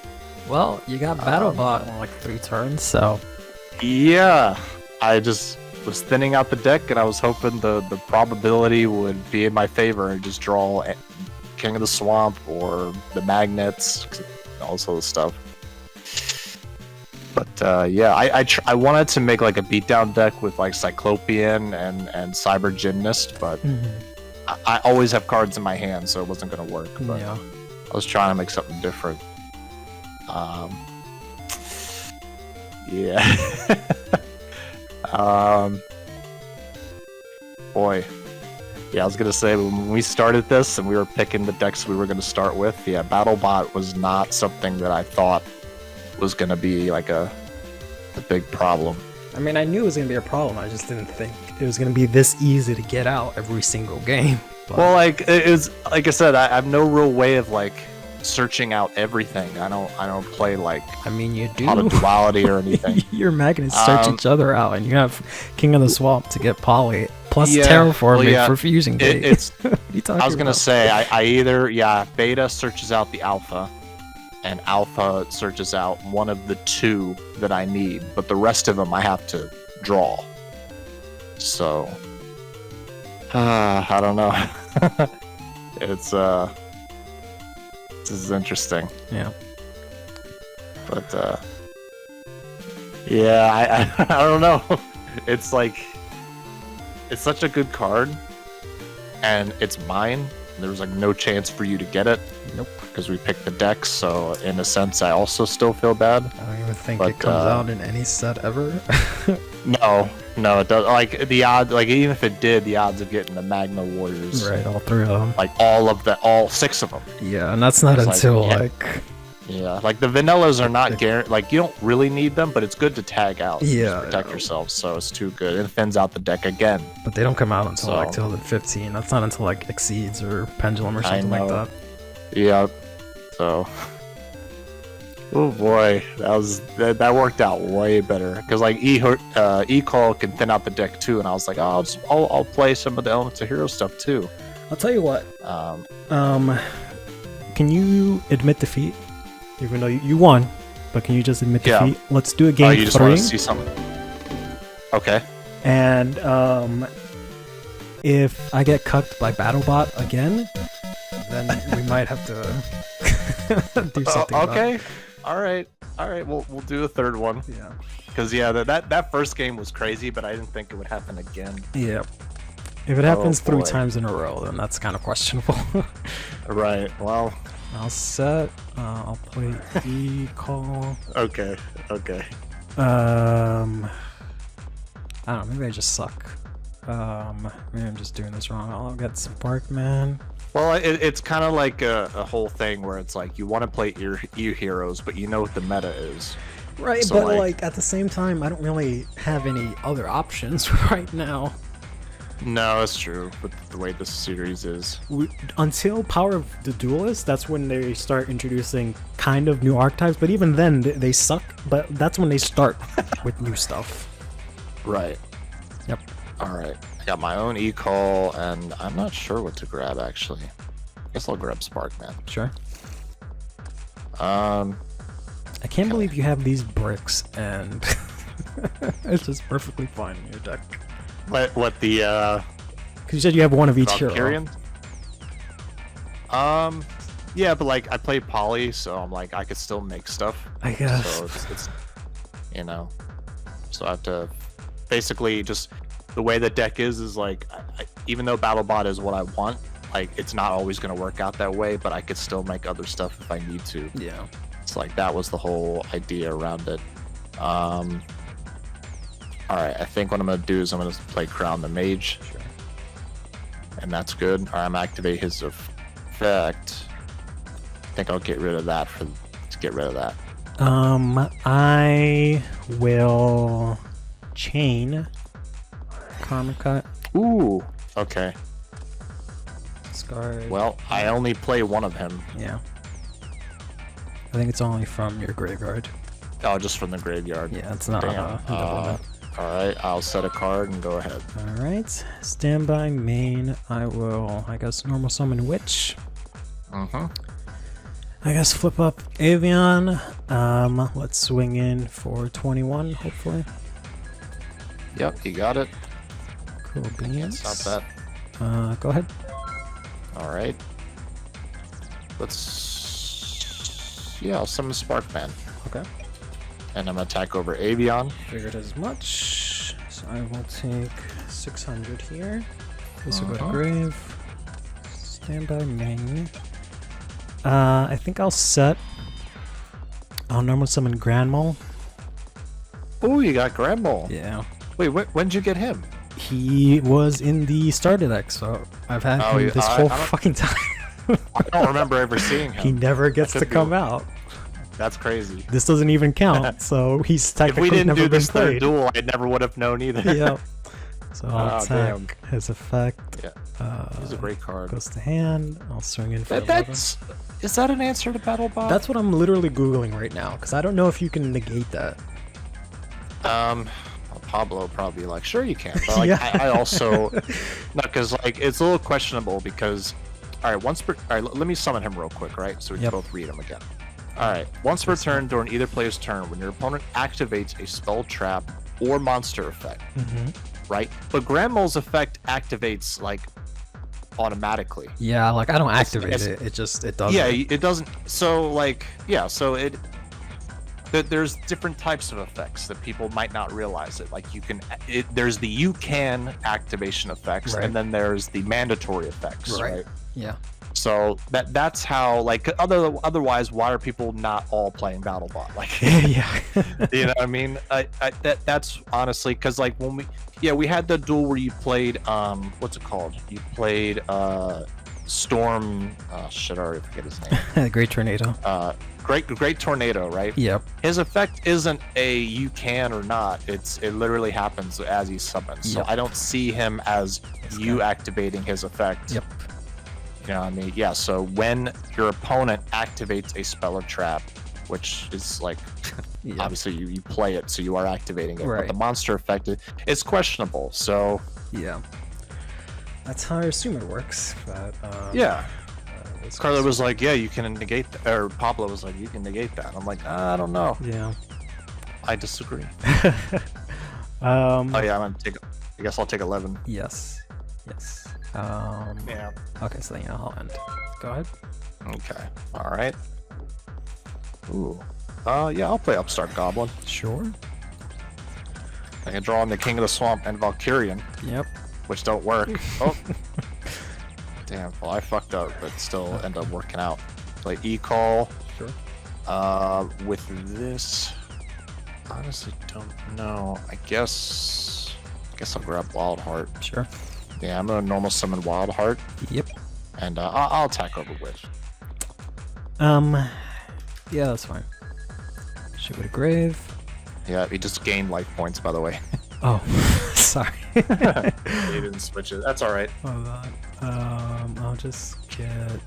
Well, you got BattleBot in like 3 turns, so yeah, I just was thinning out the deck, and I was hoping the probability would be in my favor and just draw King of the Swamp or the Magnets, all this other stuff. But yeah, I wanted to make like a beatdown deck with like Cyclopean and Cyber Gymnast, but I always have cards in my hand, so it wasn't gonna work. But yeah. I was trying to make something different. Yeah. Boy. Yeah, I was gonna say, when we started this and we were picking the decks we were gonna start with, yeah, BattleBot was not something that I thought was gonna be like a big problem. I mean, I knew it was gonna be a problem. I just didn't think it was gonna be this easy to get out every single game. But... Well, like it was, like I said, I have no real way of like searching out everything. I don't play like. I mean, you do. Out of Duality or anything. Your magnets search each other out, and you have King of the Swamp to get Poly plus Terraforming for Fusing Gate. I was gonna say I either Beta searches out the Alpha, and Alpha searches out one of the 2 that I need, but the rest of them I have to draw. So, I don't know. It's this is interesting. Yeah. But yeah, I don't know. It's like it's such a good card, and it's mine. There's like no chance for you to get it. Nope. Because we picked the deck, so in a sense, I also still feel bad. I don't even think it comes out in any set ever. No, it does. Like the odds, like even if it did, the odds of getting the Magna Warriors, right, all 3 of them, like all 6 of them. Yeah, and that's not until yeah, like the vanillas are not guaranteed. Like you don't really need them, but it's good to tag out. Yeah, to protect yourself. So it's too good. It thins out the deck again. But they don't come out until like till the 15. That's not until like Exceeds or Pendulum or something like that. Yeah. So. Oh boy, that worked out way better because like E-Call can thin out the deck too, and I was like, oh, I'll play some of the Elements of Hero stuff too. I'll tell you what. Can you admit defeat? Even though you won, but can you just admit defeat? Let's do a game 3. You just want to see something? Okay. And if I get cucked by BattleBot again, then we might have to do something. Okay. All right. We'll do a third one. Yeah. Because that first game was crazy, but I didn't think it would happen again. Yeah. If it happens 3 times in a row, then that's kind of questionable. Right. Well. I'll set. I'll play E-Call. Okay. I don't know. Maybe I just suck. Maybe I'm just doing this wrong. I'll get Sparkman. Well, it's kind of like a whole thing where it's like you want to play your heroes, but you know what the meta is. Right, so but like at the same time, I don't really have any other options right now. No, that's true. But the way this series is, until Power of the Duelist, that's when they start introducing kind of new archetypes. But even then, they suck. But that's when they start with new stuff. Right. Yep. All right. I got my own E-Call, and I'm not sure what to grab actually. I guess I'll grab Sparkman. Sure. I can't believe you have these bricks, and it's just perfectly fine in your deck. What the because you said you have one of each hero. Yeah, but like I play Poly, so I'm like I could still make stuff. I guess. So it's so I have to basically just the way the deck is like even though BattleBot is what I want, like it's not always gonna work out that way, but I could still make other stuff if I need to. Yeah. It's like that was the whole idea around it. Alright, I think what I'm gonna do is I'm gonna play Crown the Mage. Sure. And that's good. Alright, I'm gonna activate his effect. I think I'll get rid of that to get rid of that. I will chain Karma Cut. Ooh, okay. Discard. Well, I only play one of him. Yeah. I think it's only from your graveyard. Oh, just from the graveyard. Yeah, it's not Damn. Alright, I'll set a card and go ahead. Alright, standby main. I will, I guess, normal summon Witch. Mm-hmm. I guess flip up Avian. Let's swing in for 21, hopefully. Yep, you got it. Cool beans. Stop that. Go ahead. Alright. Let's... Yeah, I'll summon Sparkman. Okay. And I'm gonna attack over Avian. Figured as much. So I will take 600 here. This will go to grave. Standby main. I think I'll set. I'll normal summon Grandmal. Oh, you got Grandmal. Yeah. Wait, when did you get him? He was in the starter deck, so I've had him this whole fucking time. I don't remember ever seeing him. He never gets to come out. That's crazy. This doesn't even count, so he's technically If we didn't never do been this third played. duel, I never would have known either. Yep. So I'll Oh, attack damn. his effect. Yeah. He's a great card. Goes to hand. I'll swing in for 11. Is that an answer to BattleBot? That's what I'm literally googling right now, because I don't know if you can negate that. Pablo probably like, sure you can, but like Yeah. I also not because like it's a little questionable because all right, let me summon him real quick, right? So we can both read him again. All right, once per turn during either player's turn, when your opponent activates a spell, trap, or monster effect, right? But Grandmal's effect activates like automatically. Yeah, like I don't activate it. It doesn't. Yeah, it doesn't. So like, yeah, so there's different types of effects that people might not realize it. Like there's the you can activation effects, Right. and then there's the mandatory effects, right? Yeah. So that's how like otherwise, why are people not all playing BattleBot? Like, Yeah. you know what I mean? That's honestly because like when we had the duel where you played what's it called? You played Storm. Shit, I already forget his name. Great tornado. Great tornado, right? Yep. His effect isn't a you can or not. It literally happens as he summons. So Yep. I don't see him as you activating his effect. Yep. You know what I mean? Yeah. So when your opponent activates a spell or trap, which is like obviously you play it, so you are activating it. Right. But the monster effect it's questionable. So Yeah. That's how I assume it works. But yeah. it's Carla was like, yeah, you can negate that. Or Pablo was like, you can negate that. I'm like, I don't know. Yeah. I disagree. Oh yeah, I guess I'll take 11. Yes. Yes. Yeah. Okay, so yeah, I'll end. Go ahead. Okay. All right. Ooh. Yeah, I'll play Upstart Goblin. Sure. I can draw on the King of the Swamp and Valkyrian, Yep. which don't work. Oh. Damn. Well, I fucked up, but still end up working out. Play E-Call. Sure. With this, honestly don't know. I guess I'll grab Wild Heart. Sure. Yeah, I'm gonna normal summon Wild Heart. Yep. And I'll attack over Witch. Yeah, that's fine. Shoot with a grave. Yeah, he just gained life points, by the way. Oh, sorry. He didn't switch it. That's all right. Hold on. I'll just get.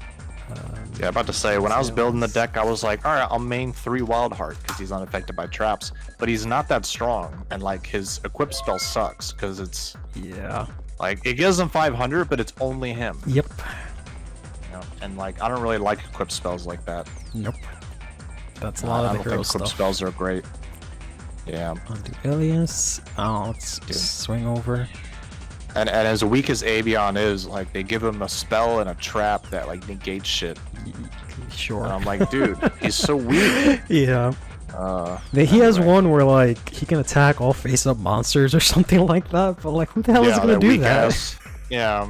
Yeah, about to say, when I was building the deck, I was like, all right, I'll main 3 Wild Heart because he's unaffected by traps, but he's not that strong, and like his equip spell sucks because it's Yeah. like it gives him 500, but it's only him. Yep. You know? And like I don't really like equip spells like that. Nope. That's a lot of the I hero don't think equip stuff. spells are great. Yeah. I'll do Ilias. Let's just swing over. And as weak as Avion is, like they give him a spell and a trap that like negates shit. Sure. And I'm like, dude, he's so weak. Yeah. He has right. one where like he can attack all face-up monsters or something like that. But like, who the hell is gonna do weak that? ass. Yeah.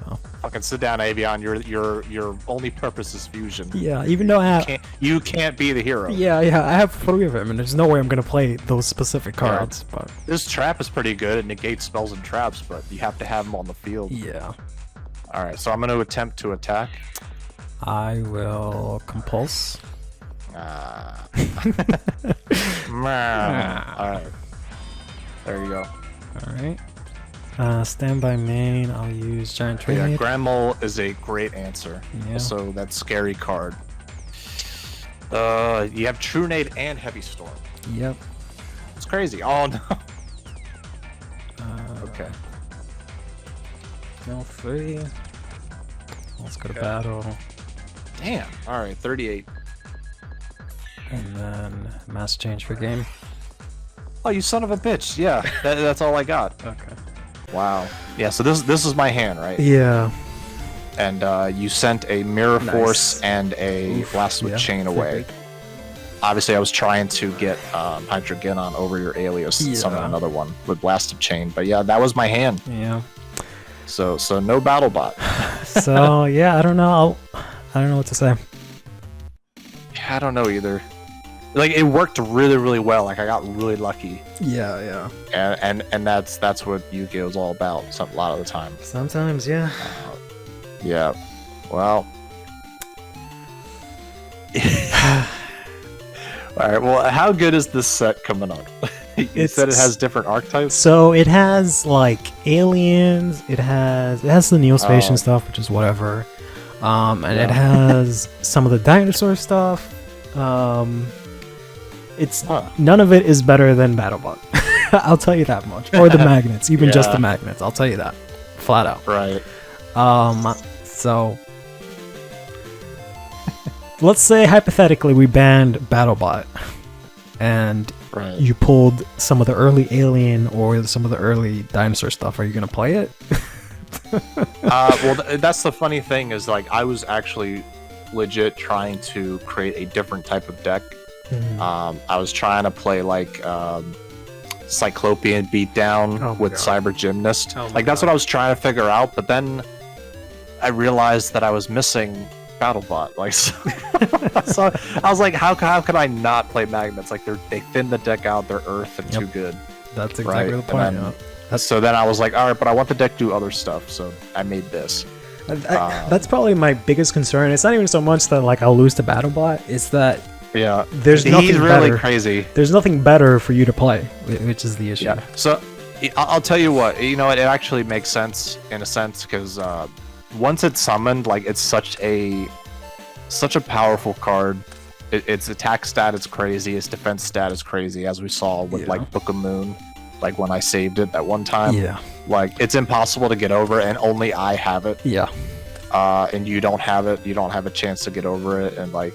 Oh. Fucking sit down, Avion. Your only purpose is fusion. Yeah. Even though I have. You can't be the hero. Yeah, I have 3 of them, and there's no way I'm gonna play those specific cards. But This trap is pretty good. It negates spells and traps, but you have to have them on the field. yeah, All right, so I'm going to attempt to attack. I will compulse. All right. There you go. All right. Standby main. I'll use giant trade. Yeah, Grandmole is a great answer. Yeah. Also, that scary card. You have True Nade and Heavy Storm. Yep. It's crazy. Oh no. Okay. No 3. Let's go to Okay. battle. Damn. All right, 38. And then mass change for game. Oh, you son of a bitch! Yeah, that's all I got. Okay. Wow. Yeah. So this is my hand, right? Yeah. And you sent a Mirror Nice. Force and a Blast with yeah, Chain away. figured. Obviously, I was trying to get Hydrogenon over your alias and summon Yeah. another one with Blast of Chain. But yeah, that was my hand. Yeah. So no battle bot. So yeah, I don't know. I don't know what to say. I don't know either. Like it worked really, really well. Like I got really lucky, Yeah, yeah. and that's what Yu-Gi-Oh is all about. A lot of the time. Sometimes, yeah. Yeah. Well. All right. Well, how good is this set coming on? You said it has different archetypes. So it has like aliens. It has the Neospatian Oh. stuff, which is whatever. And it Yeah. has some of the dinosaur stuff. It's Huh. none of it is better than BattleBot. I'll tell you that much. Or the magnets, even just the Yeah. magnets. I'll tell you that, flat out. Right. So let's say hypothetically we banned BattleBot, and Right. you pulled some of the early alien or some of the early dinosaur stuff. Are you gonna play it? Well, that's the funny thing is like I was actually legit trying to create a different type of deck. I was trying to play like Cyclopean Beatdown Oh my with God. Cyber Gymnast. Oh my Like that's God. what I was trying to figure out, but then I realized that I was missing BattleBot. Like, so I was like, how could I not play magnets? Like they thin the deck out, they're earth and Yep. too good. That's Right, exactly the and point. then- yeah. So then I was like, all right, but I want the deck to do other stuff, so I made this. That's probably my biggest concern. It's not even so much that like I'll lose to BattleBot. It's that Yeah, there's he's nothing really better. crazy. There's nothing better for you to play, which is the issue. Yeah. So I'll tell you what. You know, it actually makes sense in a sense because once it's summoned, like it's such a powerful card. Its attack stat is crazy. Its defense stat is crazy, as we saw with Yeah. like Book of Moon. Like when I saved it that one time. Yeah. Like it's impossible to get over, and only I have it. Yeah. And you don't have it. You don't have a chance to get over it, and like.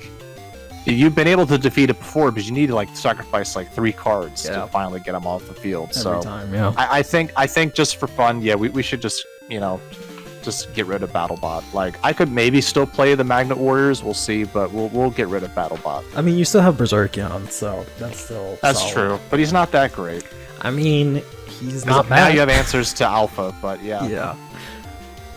You've been able to defeat it before, but you need to like sacrifice like 3 cards Yeah. to finally get them off the field. Every so time, yeah. I think just for fun, yeah, we should just just get rid of BattleBot. Like I could maybe still play the Magnet Warriors, we'll see, but we'll get rid of BattleBot. I mean, you still have Berserkion, so that's still That's solid. true, but he's not that great. I mean, he's 'Cause not now bad. you have answers to Alpha, but yeah, Yeah.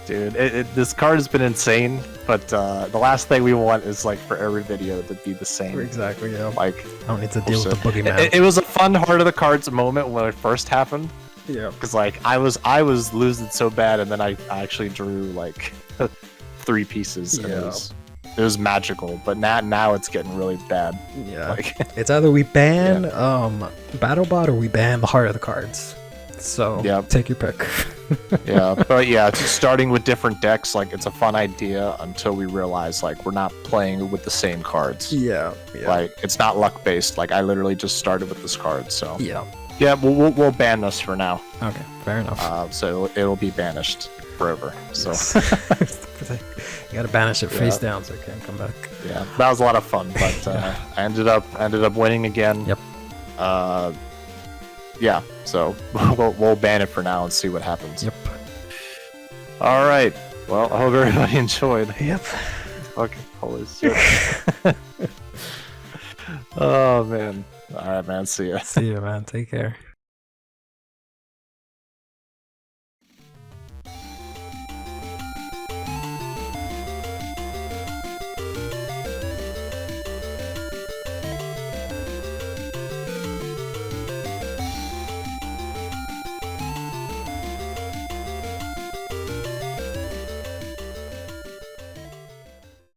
dude, this card has been insane. But the last thing we want is like for every video to be the same. Exactly. Yeah. Like I don't need to deal with the boogeyman. it was a fun heart of the cards moment when it first happened. Yeah. Because like I was losing so bad, and then I actually drew like 3 pieces. And Yeah. it was magical. But now it's getting really bad. Yeah. Like It's either we ban BattleBot or we ban the heart of the cards. So Yep. take your pick. yeah, but yeah, it's just starting with different decks. Like it's a fun idea until we realize like we're not playing with the same cards. Yeah. Like it's not luck based. Like I literally just started with this card. So Yeah. yeah, we'll ban this for now. Okay. Fair enough. So it'll be banished forever. So. You gotta banish it face down so it can't come back. Yeah, that was a lot of fun, but I ended up winning again. Yep. Yeah, so we'll ban it for now and see what happens. Yep. All right. Well, I hope everybody enjoyed. Yep. Okay. Holy shit. Oh man. All right, man. See ya. See you, man. Take care.